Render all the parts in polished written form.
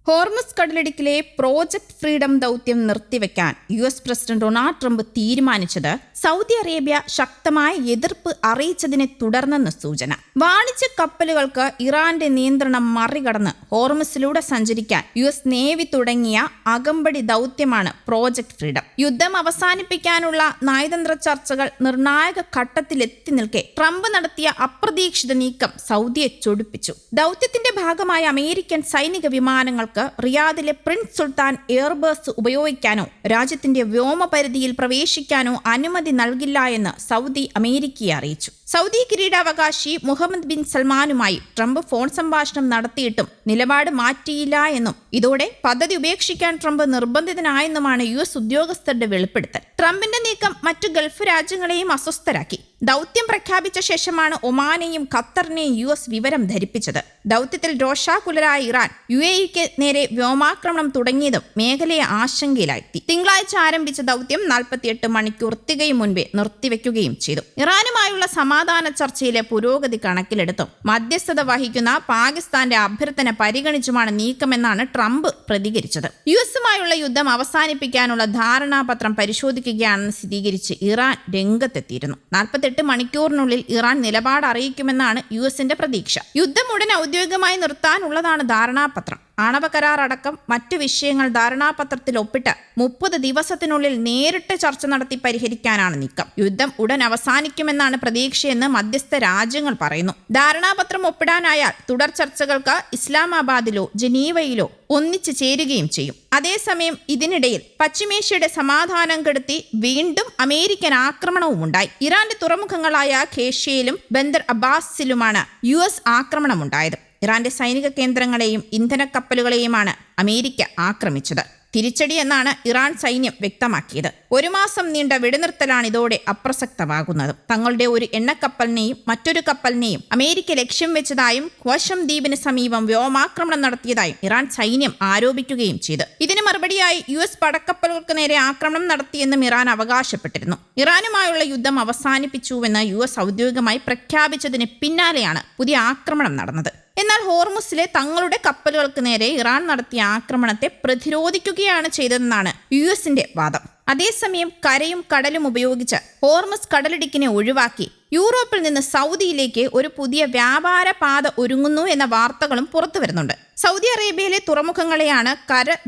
Hormuz കടലിടുക്കിലെ project freedom ദൗത്യം നിർത്തിവെക്കാൻ US president Donald Trump തീരുമാനിച്ചത് Saudi Arabia ശക്തമായ എതിർപ്പ് അറിയിച്ചതിനെ തുടർന്നെന്ന് സൂചന. വാണിജ്യ കപ്പലുകൾക്ക് ഇറാന്റെ നിയന്ത്രണം മറികടന്ന് ഹോർമുസിലൂടെ സഞ്ചരിക്കാൻ US നേവി തുടങ്ങിയ അകമ്പടി ദൗത്യമാണ് പ്രോജക്ട് ഫ്രീഡം. യുദ്ധം അവസാനിപ്പിക്കാനുള്ള നയതന്ത്ര ചർച്ചകൾ നിർണായക ഘട്ടത്തിലെത്തി നിൽക്കെ ട്രംപ് നടത്തിയ അപ്രതീക്ഷിത നീക്കം സൗദിയെ ചൊടിപ്പിച്ചു. ദൗത്യത്തിന്റെ ഭാഗമായ അമേരിക്കൻ സൈനിക വിമാനങ്ങൾ റിയാദിലെ പ്രിൻസ് സുൽത്താൻ എയർബസ് ഉപയോഗിക്കാനോ രാജ്യത്തിന്റെ വ്യോമപരിധിയിൽ പ്രവേശിക്കാനോ അനുമതി നൽകില്ല എന്ന് സൗദി അമേരിക്കയെ അറിയിച്ചു. സൗദി കിരീടാവകാശി മുഹമ്മദ് ബിൻ സൽമാനുമായി ട്രംപ് ഫോൺ സംഭാഷണം നടത്തിയിട്ടും നിലപാട് മാറ്റിയില്ല എന്നും ഇതോടെ പദ്ധതി ഉപേക്ഷിക്കാൻ ട്രംപ് നിർബന്ധിതനായെന്നുമാണ് US ഉദ്യോഗസ്ഥരുടെ വെളിപ്പെടുത്തൽ. ട്രംപിന്റെ നീക്കം മറ്റു ഗൾഫ് രാജ്യങ്ങളെയും അസ്വസ്ഥരാക്കി. ദൗത്യം പ്രഖ്യാപിച്ച ശേഷമാണ് ഒമാനെയും ഖത്തറിനെയും US വിവരം ധരിപ്പിച്ചത്. ദൗത്യത്തിൽ രോഷാകുലരായ ഇറാൻ UAEക്ക് നേരെ വ്യോമാക്രമണം തുടങ്ങിയതും മേഖലയെ ആശങ്കയിലാഴ്ത്തി. തിങ്കളാഴ്ച ആരംഭിച്ച ദൗത്യം 48 മണിക്കൂർ തികയും മുൻപേ നിർത്തിവെക്കുകയും ചെയ്തു. ഇറാനുമായുള്ള സമാധാന ചർച്ചയിലെ പുരോഗതി കണക്കിലെടുത്തും മധ്യസ്ഥത വഹിക്കുന്ന പാകിസ്ഥാന്റെ അഭ്യർത്ഥന പരിഗണിച്ചുമാണ് നീക്കമെന്നാണ് ട്രംപ് പ്രതികരിച്ചത്. US-മായുള്ള യുദ്ധം അവസാനിപ്പിക്കാനുള്ള ധാരണാപത്രം പരിശോധിക്കുകയാണെന്ന് സ്ഥിരീകരിച്ച് ഇറാൻ രംഗത്തെത്തിയിരുന്നു. 48 മണിക്കൂറിനുള്ളിൽ ഇറാൻ നിലപാട് അറിയിക്കുമെന്നാണ് US-ന്റെ പ്രതീക്ഷ. യുദ്ധം ഉടൻ ഔദ്യോഗികമായി നിർത്താനുള്ളതാണ് ധാരണാപത്രം. ആണവ കരാർ അടക്കം മറ്റു വിഷയങ്ങൾ ധാരണാപത്രത്തിൽ ഒപ്പിട്ട് 30 ദിവസത്തിനുള്ളിൽ നേരിട്ട് ചർച്ച നടത്തി പരിഹരിക്കാനാണ് നീക്കം. യുദ്ധം ഉടൻ അവസാനിക്കുമെന്നാണ് പ്രതീക്ഷയെന്ന് മധ്യസ്ഥ രാജ്യങ്ങൾ പറയുന്നു. ധാരണാപത്രം ഒപ്പിടാനായാൽ തുടർ ചർച്ചകൾക്ക് ഇസ്ലാമാബാദിലോ ജനീവയിലോ ഒന്നിച്ചു ചേരുകയും ചെയ്യും. അതേസമയം ഇതിനിടയിൽ പശ്ചിമേഷ്യയുടെ സമാധാനം കെടുത്തി വീണ്ടും അമേരിക്കൻ ആക്രമണവും ഉണ്ടായി. ഇറാന്റെ തുറമുഖങ്ങളായ ഖേഷ്യയിലും ബന്ദർ അബ്ബാസിലുമാണ് US ആക്രമണമുണ്ടായത്. ഇറാന്റെ സൈനിക കേന്ദ്രങ്ങളെയും ഇന്ധന കപ്പലുകളെയുമാണ് അമേരിക്ക ആക്രമിച്ചത്. തിരിച്ചടി എന്നാണ് ഇറാൻ സൈന്യം വ്യക്തമാക്കിയത്. 1 മാസം നീണ്ട വെടിനിർത്തലാണ് ഇതോടെ അപ്രസക്തമാകുന്നത്. തങ്ങളുടെ ഒരു എണ്ണക്കപ്പലിനെയും മറ്റൊരു കപ്പലിനെയും അമേരിക്ക ലക്ഷ്യം വെച്ചതായും ഖ്വശം ദ്വീപിന് സമീപം വ്യോമാക്രമണം നടത്തിയതായും ഇറാൻ സൈന്യം ആരോപിക്കുകയും ചെയ്തു. ഇതിന് മറുപടിയായി US പടക്കപ്പലുകൾക്ക് നേരെ ആക്രമണം നടത്തിയെന്നും ഇറാൻ അവകാശപ്പെട്ടിരുന്നു. ഇറാനുമായുള്ള യുദ്ധം അവസാനിപ്പിച്ചുവെന്ന് US ഔദ്യോഗികമായി പ്രഖ്യാപിച്ചതിന് പിന്നാലെയാണ് പുതിയ ആക്രമണം നടന്നത്. എന്നാൽ ഹോർമുസിലെ തങ്ങളുടെ കപ്പലുകൾക്ക് നേരെ ഇറാൻ നടത്തിയ ആക്രമണത്തെ പ്രതിരോധിക്കുകയാണ് ചെയ്തതെന്നാണ് US-ന്റെ വാദം. അതേസമയം കരയും കടലും ഉപയോഗിച്ച് ഹോർമുസ് കടലിടുക്കിനെ ഒഴിവാക്കി യൂറോപ്പിൽ നിന്ന് സൗദിയിലേക്ക് ഒരു പുതിയ വ്യാപാര പാത ഒരുങ്ങുന്നു എന്ന വാർത്തകളും പുറത്തു വരുന്നുണ്ട്. സൗദി അറേബ്യയിലെ തുറമുഖങ്ങളെയാണ്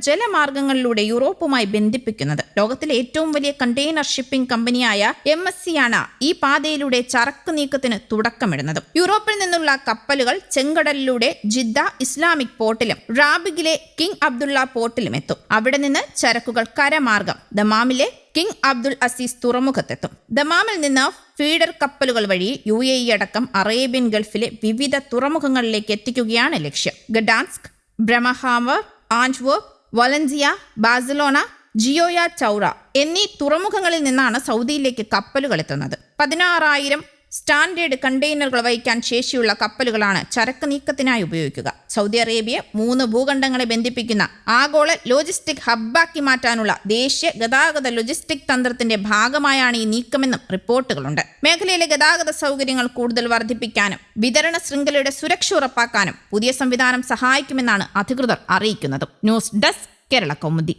ജലമാർഗങ്ങളിലൂടെ യൂറോപ്പുമായി ബന്ധിപ്പിക്കുന്നത്. ലോകത്തിലെ ഏറ്റവും വലിയ കണ്ടെയ്നർ ഷിപ്പിംഗ് കമ്പനിയായ MSC ആണ് ഈ പാതയിലൂടെ ചരക്ക് നീക്കത്തിന് തുടക്കമിടുന്നത്. യൂറോപ്പിൽ നിന്നുള്ള കപ്പലുകൾ ചെങ്കടലിലൂടെ ജിദ്ദ ഇസ്ലാമിക് പോർട്ടിലും റാബിഗിലെ കിങ് അബ്ദുള്ള പോർട്ടിലും എത്തും. അവിടെ നിന്ന് ചരക്കുകൾ കരമാർഗം ദമാമിലെ കിങ് അബ്ദുൽ അസീസ് തുറമുഖത്തെത്തും. ദമാമിൽ നിന്ന് ഫീഡർ കപ്പലുകൾ വഴി UAE അടക്കം അറേബ്യൻ ഗൾഫിലെ വിവിധ തുറമുഖങ്ങളിലേക്ക് എത്തിക്കുകയാണ് ലക്ഷ്യം. ഗഡാൻസ്ക്, ബ്രഹ്മഹാവർ, ആന്റ്വർക്ക്, വലൻസിയ, ബാഴ്സലോണ, ജിയോയ ചൗറ എന്നീ തുറമുഖങ്ങളിൽ നിന്നാണ് സൗദിയിലേക്ക് കപ്പലുകൾ എത്തുന്നത്. 16,000 സ്റ്റാൻഡേർഡ് കണ്ടെയ്നറുകൾ വഹിക്കാൻ ശേഷിയുള്ള കപ്പലുകളാണ് ചരക്ക് നീക്കത്തിനായി ഉപയോഗിക്കുക. സൗദി അറേബ്യ 3 ഭൂഖണ്ഡങ്ങളെ ബന്ധിപ്പിക്കുന്ന ആഗോള ലോജിസ്റ്റിക് ഹബ്ബാക്കി മാറ്റാനുള്ള ദേശീയ ഗതാഗത ലോജിസ്റ്റിക് തന്ത്രത്തിന്റെ ഭാഗമായാണ് ഈ നീക്കമെന്നും റിപ്പോർട്ടുകളുണ്ട്. മേഖലയിലെ ഗതാഗത സൗകര്യങ്ങൾ കൂടുതൽ വർദ്ധിപ്പിക്കാനും വിതരണ ശൃംഖലയുടെ സുരക്ഷ ഉറപ്പാക്കാനും പുതിയ സംവിധാനം സഹായിക്കുമെന്നാണ് അധികൃതർ അറിയിക്കുന്നത്. News desk, Kerala Kaumudi.